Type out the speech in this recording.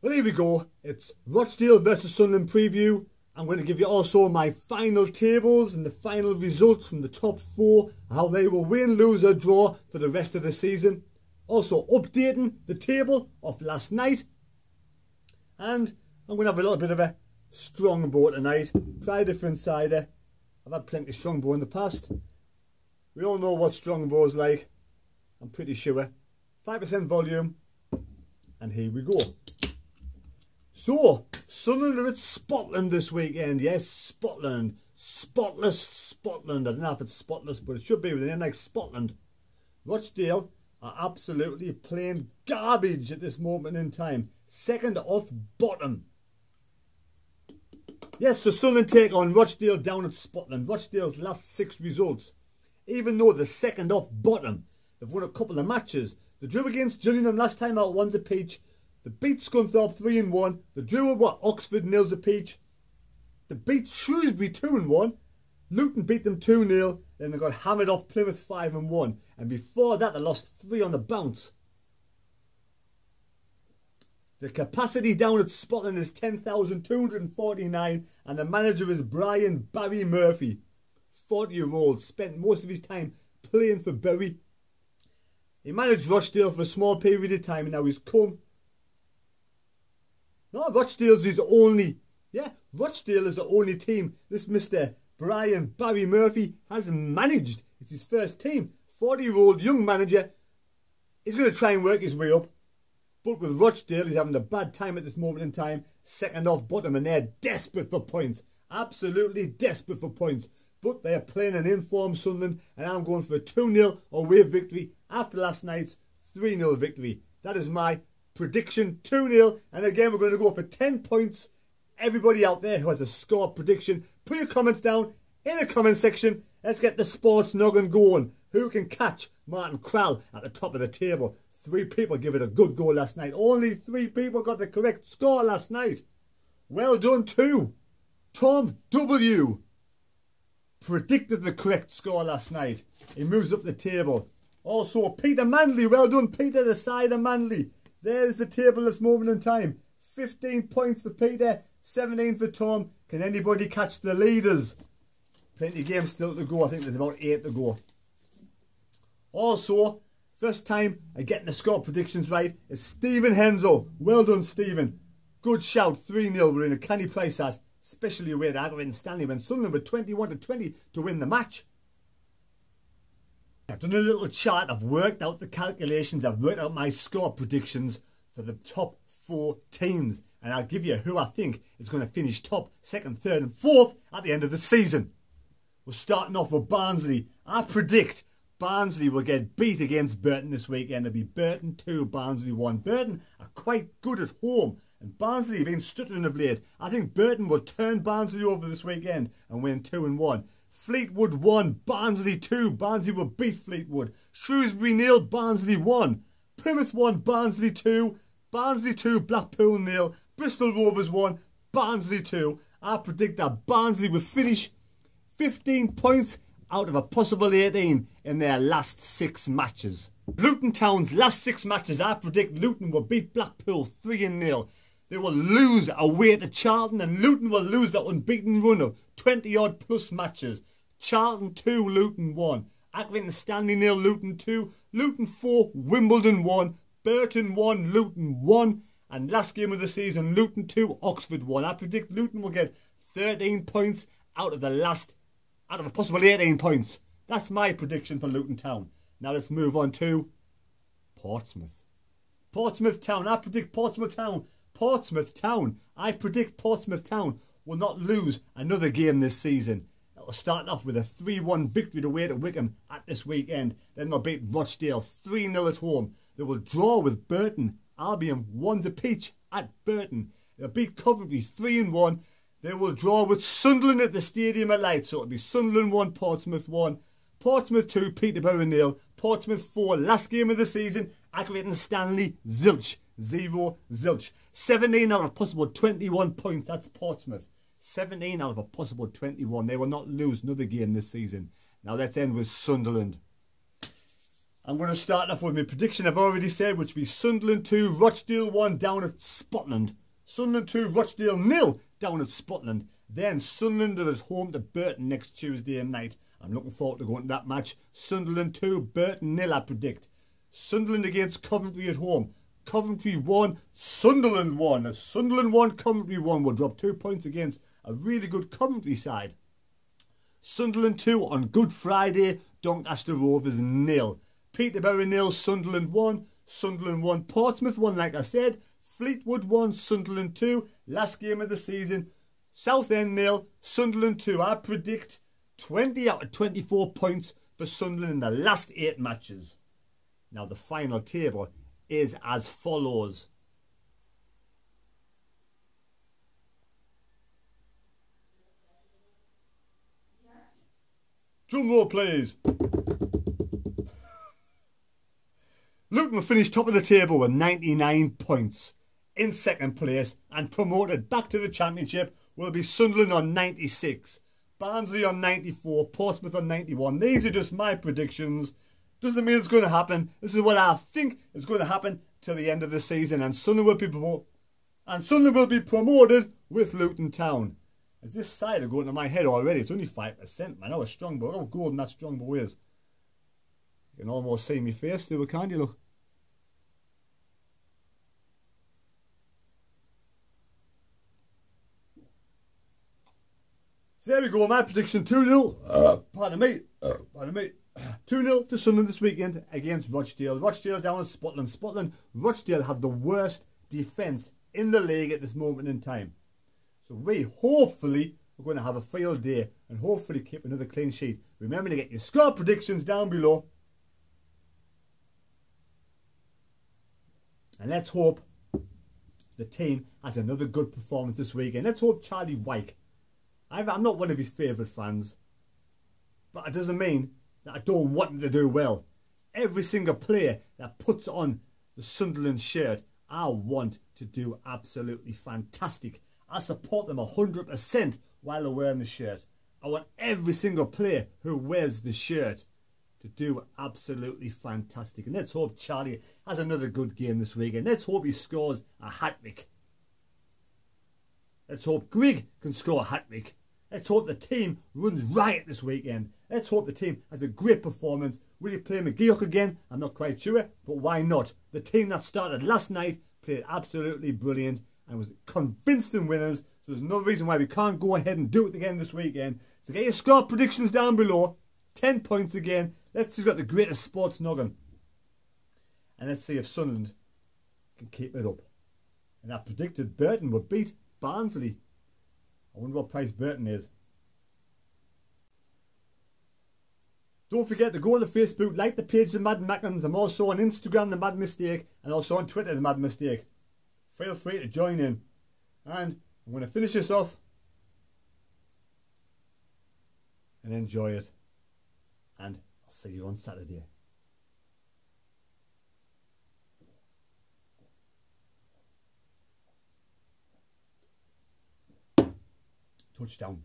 Well, here we go. It's Rochdale versus Sunderland preview. I'm going to give you also my final tables and the final results from the top four, how they will win, lose or draw for the rest of the season. Also updating the table of last night. And I'm going to have a little bit of a strongbow tonight. Try a different cider. I've had plenty of strongbow in the past. We all know what strongbow's like. I'm pretty sure. 5% volume. And here we go. So, Sunderland are at Scotland this weekend. Yes, Scotland. Spotless Scotland. I don't know if it's spotless, but it should be with a name like Scotland. Rochdale are absolutely playing garbage at this moment in time. Second off bottom. Yes, so Sunderland take on Rochdale down at Scotland. Rochdale's last 6 results. Even though they're second off bottom, they've won a couple of matches. They drew against Gillingham last time out, 1 apiece. They beat Scunthorpe 3-1. They drew with Oxford 0 apiece. They beat Shrewsbury 2-1. Luton beat them 2-0. Then they got hammered off Plymouth 5-1. And before that, they lost 3 on the bounce. The capacity down at Scotland is 10,249. And the manager is Barry Murphy. 40-year-old. Spent most of his time playing for Bury. He managed Rochdale for a small period of time. And now he's come. No, Rochdale's his only. Yeah, Rochdale is the only team this Mr. Barry Murphy has managed. It's his first team. 40-year-old young manager. He's going to try and work his way up. But with Rochdale, he's having a bad time at this moment in time. Second off bottom, and they're desperate for points. Absolutely desperate for points. But they are playing an informed Sunderland, and I'm going for a 2-0 away victory after last night's 3-0 victory. That is my prediction, 2-0. And again, we're going to go for 10 points. Everybody out there who has a score prediction, put your comments down in the comment section. Let's get the sports noggin going. Who can catch Martin Krall at the top of the table? 3 people give it a good go last night. Only 3 people got the correct score last night. Well done to Tom W. Predicted the correct score last night. He moves up the table. Also, Peter Manley. Well done, Peter, the side of Manley. There's the table at this moment in time. 15 points for Peter, 17 for Tom. Can anybody catch the leaders? Plenty of games still to go. I think there's about 8 to go. Also, first time I getting the score predictions right is Stephen Hensel. Well done, Stephen. Good shout. 3-0. We're in a canny price at, especially away at Aggerton Stanley when Sunderland were 21-20 to win the match. I've done a little chart. I've worked out the calculations. I've worked out my score predictions for the top 4 teams. And I'll give you who I think is going to finish top, 2nd, 3rd and 4th at the end of the season. We're starting off with Barnsley. I predict Barnsley will get beat against Burton this weekend. It'll be Burton 2, Barnsley 1. Burton are quite good at home. And Barnsley have been stuttering of late. I think Burton will turn Barnsley over this weekend and win 2-1. Fleetwood 1, Barnsley 2. Barnsley will beat Fleetwood. Shrewsbury 0, Barnsley 1. Plymouth 1, Barnsley 2. Barnsley 2, Blackpool 0. Bristol Rovers 1, Barnsley 2. I predict that Barnsley will finish 15 points out of a possible 18 in their last 6 matches. Luton Town's last 6 matches, I predict Luton will beat Blackpool 3-0. They will lose away to Charlton, and Luton will lose that unbeaten run of 20-odd plus matches. Charlton 2, Luton 1. Accrington Stanley 0, Luton 2. Luton 4, Wimbledon 1. Burton 1, Luton 1. And last game of the season, Luton 2, Oxford 1. I predict Luton will get 13 points out of a possible 18 points. That's my prediction for Luton Town. Now let's move on to Portsmouth. Portsmouth Town. I predict Portsmouth Town. I predict Portsmouth Town will not lose another game this season. It will start off with a 3-1 victory away to Wickham at this weekend. Then they'll beat Rochdale 3-0 at home. They will draw with Burton Albion 1 apiece at Burton. They'll beat Coventry 3-1. They will draw with Sunderland at the Stadium of Light. So it'll be Sunderland 1, Portsmouth 1. Portsmouth 2, Peterborough 0. Portsmouth 4, last game of the season. Accrington Stanley, zilch. 0, zilch. 17 out of possible 21 points. That's Portsmouth. 17 out of a possible 21. They will not lose another game this season. Now let's end with Sunderland. I'm going to start off with my prediction I've already said, which will be Sunderland 2, Rochdale 1 down at Scotland. Sunderland 2, Rochdale 0 down at Scotland. Then Sunderland are at home to Burton next Tuesday night. I'm looking forward to going to that match. Sunderland 2, Burton 0 I predict. Sunderland against Coventry at home. Coventry 1, Sunderland 1. A Sunderland 1, Coventry 1 will drop 2 points against a really good Coventry side. Sunderland 2 on Good Friday, Doncaster Rovers 0. Peterborough 0, Sunderland 1. Sunderland 1, Portsmouth 1, like I said. Fleetwood 1, Sunderland 2. Last game of the season. Southend 0, Sunderland 2. I predict 20 out of 24 points for Sunderland in the last 8 matches. Now the final table is as follows. Drum roll, please. Luton will finish top of the table with 99 points. In second place and promoted back to the Championship will be Sunderland on 96. Barnsley on 94. Portsmouth on 91. These are just my predictions. Doesn't mean it's going to happen. This is what I think is going to happen till the end of the season. And Sunderland will be promoted with Luton Town. Is this cider going to my head already? It's only 5%, man. How Strongbow. How golden that Strongbow is. You can almost see my face through it, can't you? Look. So there we go. My prediction 2-0. Pardon me. 2-0 to Sunderland this weekend against Rochdale. Rochdale down at Scotland. Rochdale have the worst defence in the league at this moment in time. So we hopefully are going to have a field day and hopefully keep another clean sheet. Remember to get your score predictions down below. And let's hope the team has another good performance this weekend. Let's hope Charlie Wyke. I'm not one of his favourite fans. But it doesn't mean that I don't want him to do well. Every single player that puts on the Sunderland shirt, I want to do absolutely fantastic. I support them 100% while they're wearing the shirt. I want every single player who wears the shirt to do absolutely fantastic. And let's hope Charlie has another good game this weekend. Let's hope he scores a hat-trick. Let's hope Grigg can score a hat-trick. Let's hope the team runs riot this weekend. Let's hope the team has a great performance. Will you play McGeoch again? I'm not quite sure, but why not? The team that started last night played absolutely brilliant and was convincing winners. So there's no reason why we can't go ahead and do it again this weekend. So get your score predictions down below. 10 points again. Let's see who's got the greatest sports noggin. And let's see if Sunderland can keep it up. And I predicted Burton would beat Barnsley. I wonder what price Burton is. Don't forget to go on the Facebook, like the page The Mad Macklins. I'm also on Instagram, The Mad Mistake, and also on Twitter, The Mad Mistake. Feel free to join in. And I'm going to finish this off and enjoy it. And I'll see you on Saturday. Touchdown.